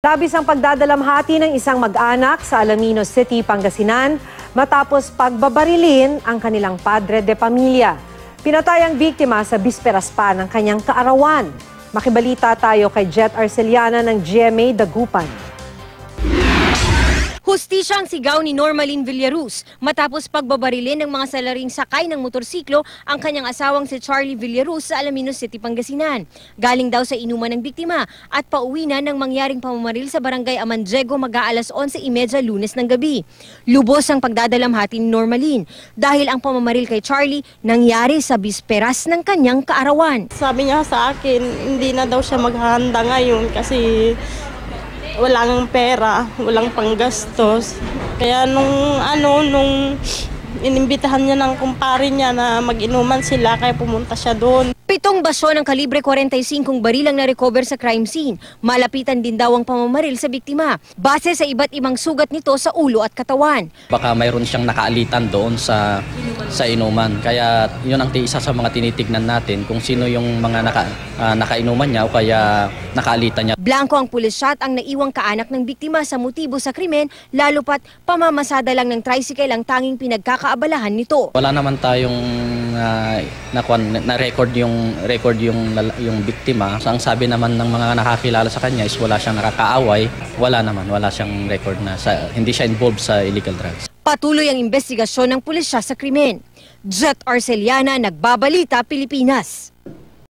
Labis ang pagdadalamhati ng isang mag-anak sa Alaminos City, Pangasinan matapos pagbabarilin ang kanilang padre de pamilya. Pinatay ang biktima sa bisperas pa ng kanyang kaarawan. Makibalita tayo kay Jet Arceliana ng GMA Dagupan. Hustisya ang sigaw ni Normaline Villaruz matapos pagbabarilin ng mga salaring sakay ng motorsiklo ang kanyang asawang si Charlie Villaruz sa Alaminos City, Pangasinan. Galing daw sa inuman ng biktima at pauwi na ng mangyaring pamamaril sa barangay Amanjego mag-aalas 11:30 Lunes ng gabi. Lubos ang pagdadalamhati ni Normaline dahil ang pamamaril kay Charlie nangyari sa bisperas ng kanyang kaarawan. Sabi niya sa akin, hindi na daw siya maghahanda ngayon kasi walang pera, walang panggastos. Kaya nung inimbitahan niya ng kumpare niya na mag-inuman sila, kaya pumunta siya doon. 7 basyo ng kalibre 45 baril ang na-recover sa crime scene. Malapitan din daw ang pamamaril sa biktima, base sa iba't ibang sugat nito sa ulo at katawan. Baka mayroon siyang nakaalitan doon sa inuman. Kaya yun ang isa sa mga tinitignan natin kung sino yung mga nakainuman niya o kaya nakaalitan niya. Blanco ang pulisya at ang naiwang kaanak ng biktima sa motibo sa krimen, lalo pat pamamasada lang ng tricycle ang tanging pinagkakaabalahan nito. Wala naman tayong na-record yung biktima. So, ang sabi naman ng mga nakakilala sa kanya is wala siyang nakakaaway. Wala siyang record na hindi siya involved sa illegal drugs. Patuloy ang investigasyon ng pulisya sa krimen. Jet Arceliana, Nagbabalita, Pilipinas.